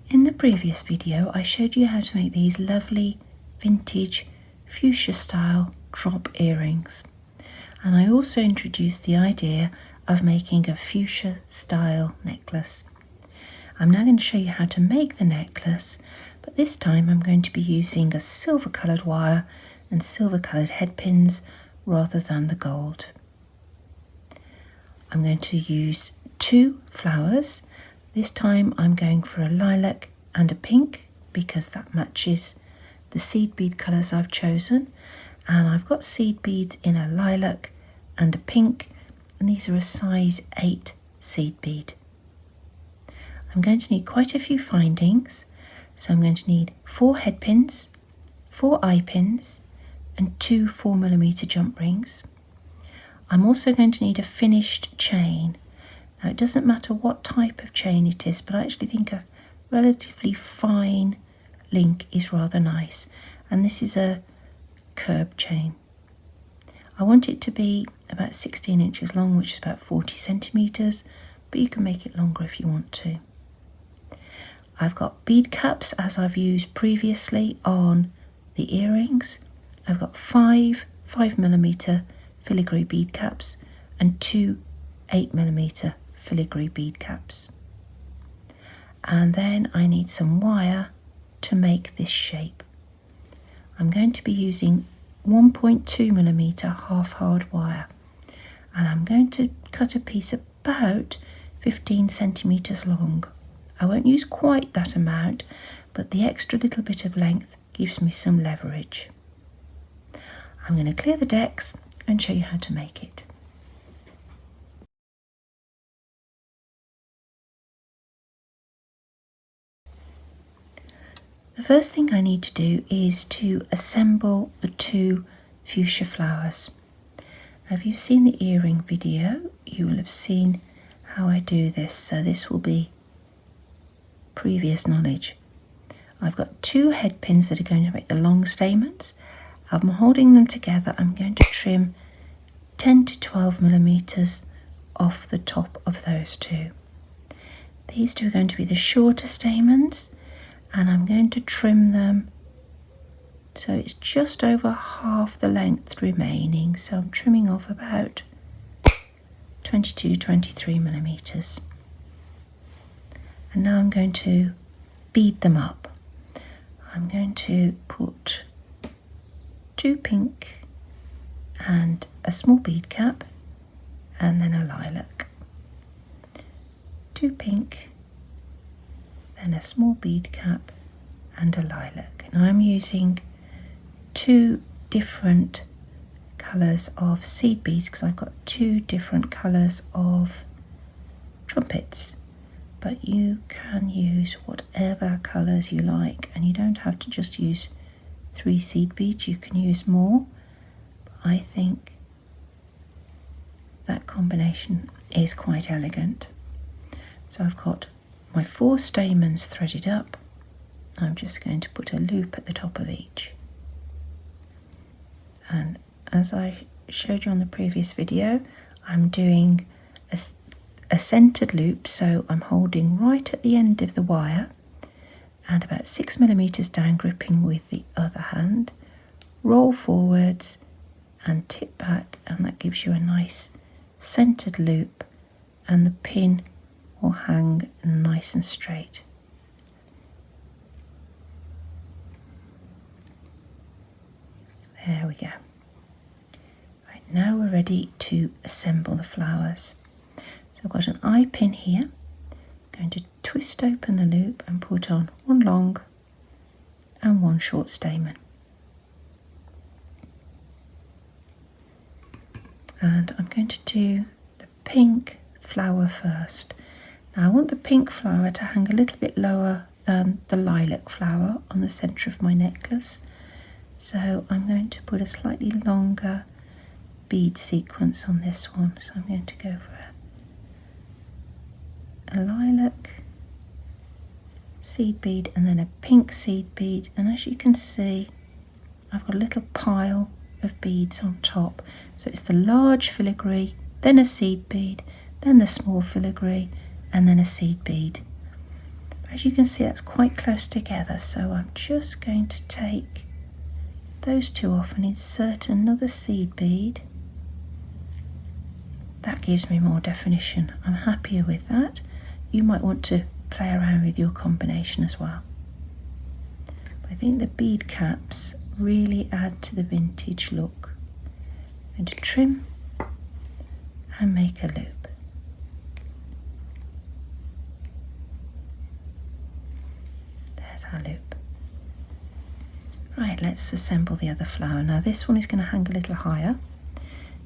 In the previous video I showed you how to make these lovely vintage fuchsia style drop earrings, and I also introduced the idea of making a fuchsia style necklace. I'm now going to show you how to make the necklace, but this time I'm going to be using a silver coloured wire and silver coloured head pins rather than the gold. I'm going to use 2 flowers. This time I'm going for a lilac and a pink because that matches the seed bead colours I've chosen, and I've got seed beads in a lilac and a pink, and these are a size 8 seed bead. I'm going to need quite a few findings, so I'm going to need 4 head pins, 4 eye pins and 2 4mm jump rings. I'm also going to need a finished chain. Now it doesn't matter what type of chain it is, but I actually think a relatively fine link is rather nice, and this is a curb chain. I want it to be about 16 inches long, which is about 40 centimetres, but you can make it longer if you want to. I've got bead caps as I've used previously on the earrings. I've got 5 5mm filigree bead caps and 2 8mm filigree bead caps. And then I need some wire to make this shape. I'm going to be using 1.2mm half hard wire, and I'm going to cut a piece about 15 centimetres long. I won't use quite that amount, but the extra little bit of length gives me some leverage. I'm going to clear the decks and show you how to make it. The first thing I need to do is to assemble the 2 fuchsia flowers. Now, if you've seen the earring video, you will have seen how I do this, so this will be previous knowledge. I've got 2 head pins that are going to make the long stamens. I'm holding them together. I'm going to trim 10 to 12mm off the top of those 2. These 2 are going to be the shorter stamens, and I'm going to trim them so it's just over half the length remaining. So I'm trimming off about 23mm. And now I'm going to bead them up. I'm going to put 2 pink and a small bead cap, and then a lilac. 2 pink, then a small bead cap and a lilac. Now I'm using 2 different colours of seed beads because I've got 2 different colours of trumpets. But you can use whatever colours you like, and you don't have to just use 3 seed beads, you can use more. But I think that combination is quite elegant. So I've got my 4 stamens threaded up. I'm just going to put a loop at the top of each. And as I showed you on the previous video, I'm doing a centered loop, so I'm holding right at the end of the wire and about 6mm down, gripping with the other hand, roll forwards and tip back, and that gives you a nice centered loop, and the pin will hang nice and straight. There we go. Right, now we're ready to assemble the flowers. So I've got an eye pin here. I'm going to twist open the loop and put on 1 long and 1 short stamen. And I'm going to do the pink flower first. Now I want the pink flower to hang a little bit lower than the lilac flower on the centre of my necklace. So I'm going to put a slightly longer bead sequence on this one. So I'm going to go for a lilac seed bead and then a pink seed bead, and as you can see I've got a little pile of beads on top. So it's the large filigree, then a seed bead, then the small filigree, and then a seed bead. As you can see, that's quite close together, so I'm just going to take those two off and insert another seed bead. That gives me more definition. I'm happier with that. You might want to play around with your combination as well. I think the bead caps really add to the vintage look. I'm going to trim and make a loop. There's our loop. Right, let's assemble the other flower. Now this one is going to hang a little higher,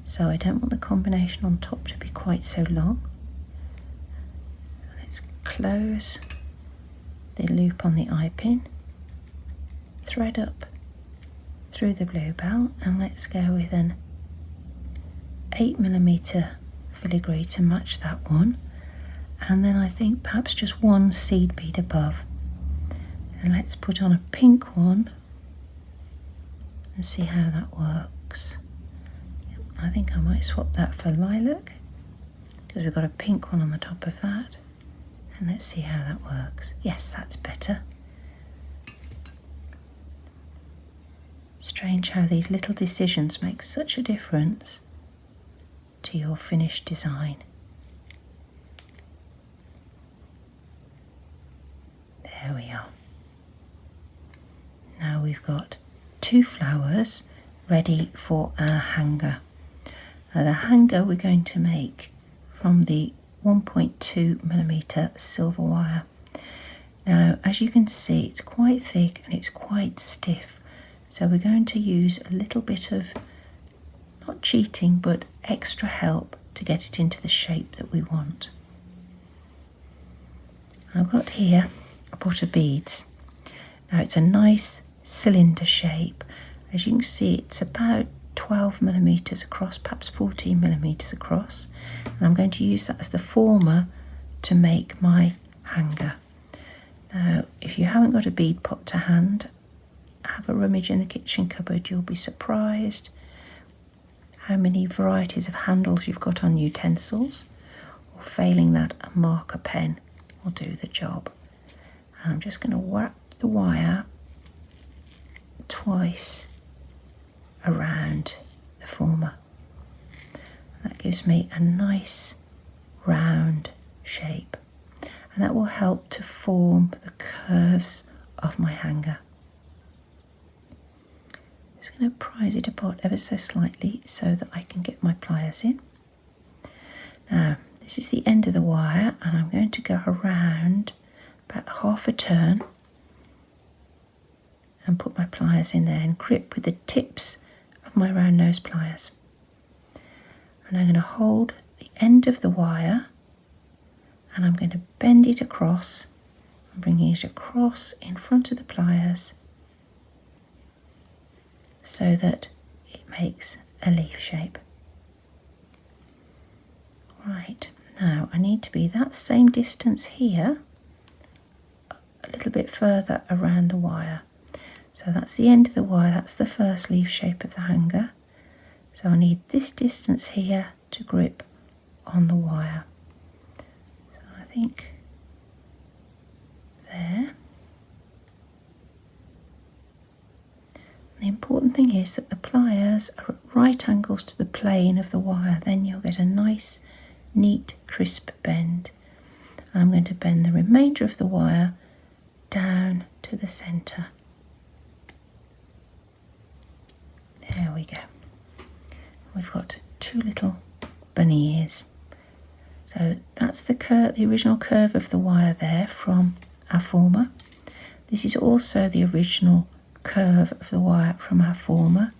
so I don't want the combination on top to be quite so long. Let's close the loop on the eye pin, thread up through the bluebell, and let's go with an 8mm filigree to match that one, and then I think perhaps just one seed bead above, and let's put on a pink one and see how that works. I think I might swap that for lilac because we've got a pink one on the top of that, and let's see how that works. Yes, that's better. Strange how these little decisions make such a difference to your finished design. There we are. Now we've got two flowers ready for our hanger. Now the hanger we're going to make from the 1.2mm silver wire. Now as you can see, it's quite thick and it's quite stiff, so we're going to use a little bit of, not cheating, but extra help to get it into the shape that we want. I've got here a pot of beads. Now it's a nice cylinder shape. As you can see, it's about 12mm across, perhaps 14mm across, and I'm going to use that as the former to make my hanger. Now if you haven't got a bead pot to hand, have a rummage in the kitchen cupboard. You'll be surprised how many varieties of handles you've got on utensils, or failing that, a marker pen will do the job. And I'm just going to wrap the wire twice around the former. That gives me a nice round shape, and that will help to form the curves of my hanger. I'm just going to prise it apart ever so slightly so that I can get my pliers in. Now this is the end of the wire, and I'm going to go around about half a turn and put my pliers in there and grip with the tips of my round nose pliers. And I'm going to hold the end of the wire and I'm going to bend it across. I'm bringing it across in front of the pliers so that it makes a leaf shape. Right, now I need to be that same distance here, a little bit further around the wire. So that's the end of the wire, that's the first leaf shape of the hanger. So I need this distance here to grip on the wire. So I think there. The important thing is that the pliers are at right angles to the plane of the wire, then you'll get a nice, neat, crisp bend. And I'm going to bend the remainder of the wire down to the centre. There we go. We've got two little bunny ears. So that's the original curve of the wire there from our former. This is also the original curve of the wire from our former,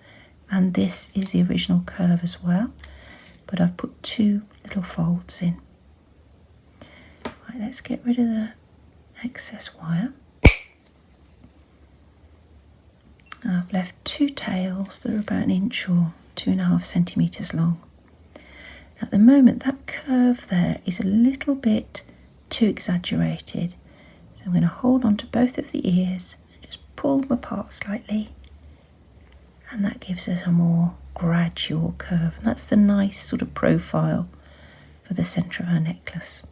and this is the original curve as well, but I've put two little folds in. Right, let's get rid of the excess wire. I've left two tails that are about 1 inch or 2.5 centimetres long. At the moment that curve there is a little bit too exaggerated, so I'm going to hold on to both of the ears and just pull them apart slightly, and that gives us a more gradual curve, and that's the nice sort of profile for the centre of our necklace.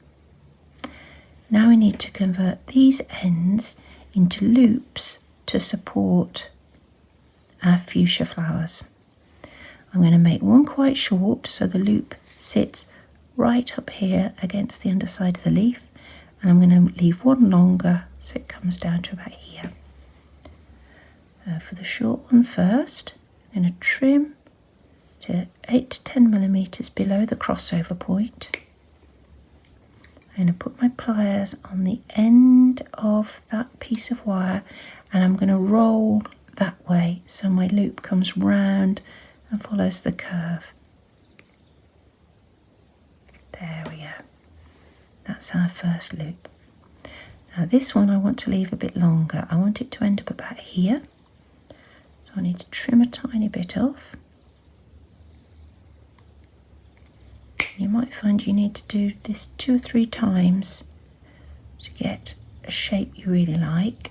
Now we need to convert these ends into loops to support our fuchsia flowers. I'm going to make one quite short so the loop sits right up here against the underside of the leaf, and I'm going to leave one longer so it comes down to about here. For the short one first, I'm going to trim to 8 to 10 millimeters below the crossover point. I'm going to put my pliers on the end of that piece of wire, and I'm going to roll that way so my loop comes round and follows the curve. There we go. That's our first loop. Now this one I want to leave a bit longer. I want it to end up about here. So I need to trim a tiny bit off. You might find you need to do this 2 or 3 times to get a shape you really like.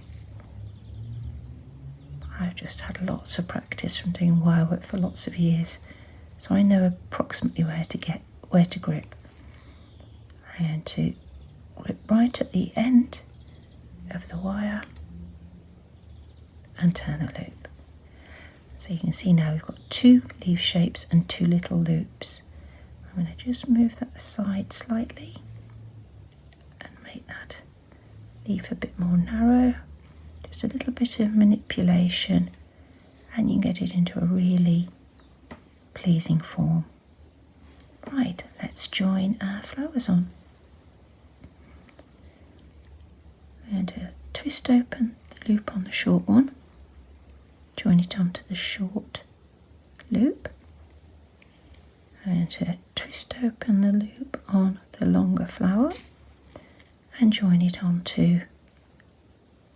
I've just had lots of practice from doing wire work for lots of years, so I know approximately where to grip. I'm going to grip right at the end of the wire and turn a loop. So you can see now we've got 2 leaf shapes and 2 little loops. I'm going to just move that aside slightly and make that leaf a bit more narrow. Just a little bit of manipulation and you can get it into a really pleasing form. Right, let's join our flowers on. I'm going to twist open the loop on the short one, join it onto the short loop. I'm going to twist open the loop on the longer flower and join it onto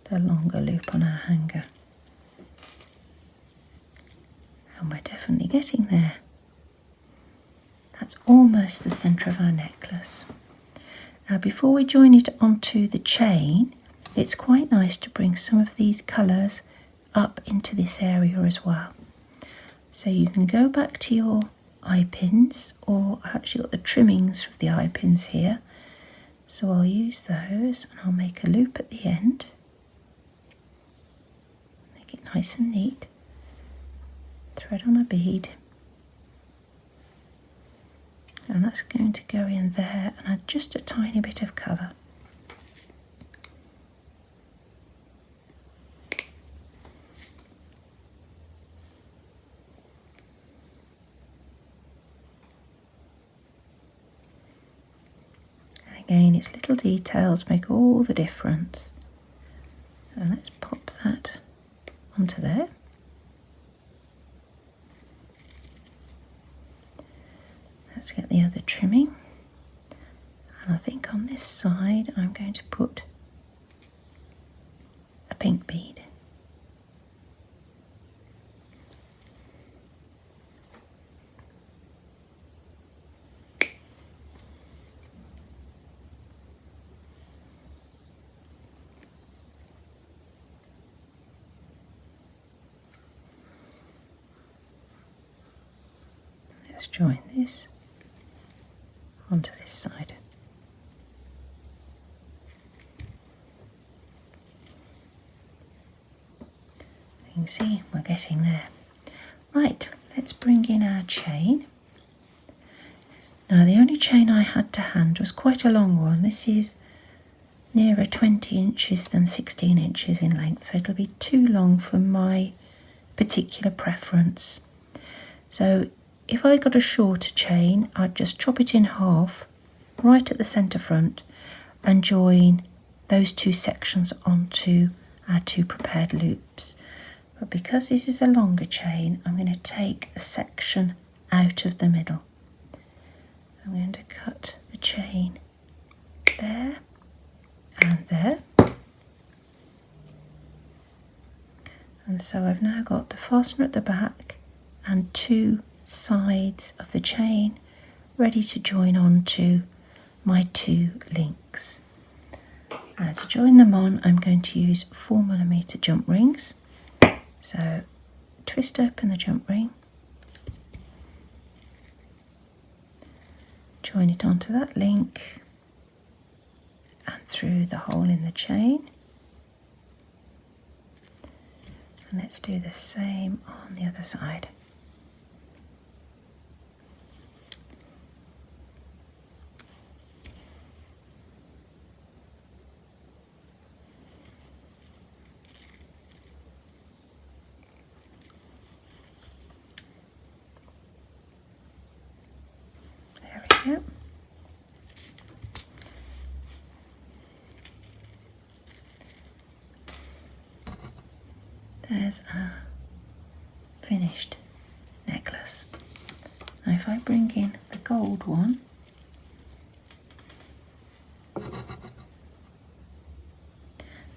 the longer loop on our hanger. And we're definitely getting there. That's almost the centre of our necklace. Now before we join it onto the chain, it's quite nice to bring some of these colours up into this area as well. So you can go back to your eye pins, or I've actually got the trimmings for the eye pins here. So I'll use those and I'll make a loop at the end. Make it nice and neat. Thread on a bead. And that's going to go in there and add just a tiny bit of colour. And again, it's little details make all the difference. So let's pop that onto there. Let's get the other trimming, and I think on this side I'm going to put a pink bead. Let's join this onto this side. You can see we're getting there. Right, let's bring in our chain. Now the only chain I had to hand was quite a long one. This is nearer 20 inches than 16 inches in length, so it'll be too long for my particular preference. So if I got a shorter chain, I'd just chop it in half right at the centre front and join those 2 sections onto our 2 prepared loops. But because this is a longer chain, I'm going to take a section out of the middle. I'm going to cut the chain there and there. And so I've now got the fastener at the back and 2 sides of the chain ready to join on to my 2 links. To join them on, I'm going to use 4mm jump rings. So twist open the jump ring, join it onto that link and through the hole in the chain. And let's do the same on the other side. There we go. There's a finished necklace. Now if I bring in the gold one,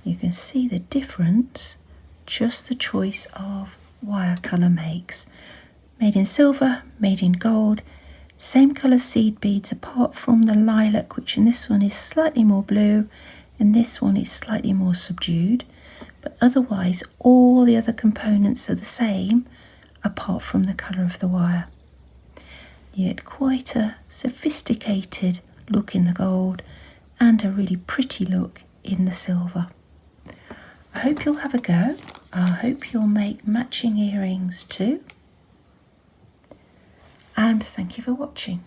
you can see the difference just the choice of wire colour makes. Made in silver, made in gold, same colour seed beads apart from the lilac, which in this one is slightly more blue and this one is slightly more subdued. But otherwise all the other components are the same apart from the colour of the wire. You get quite a sophisticated look in the gold and a really pretty look in the silver. I hope you'll have a go. I hope you'll make matching earrings too. And thank you for watching.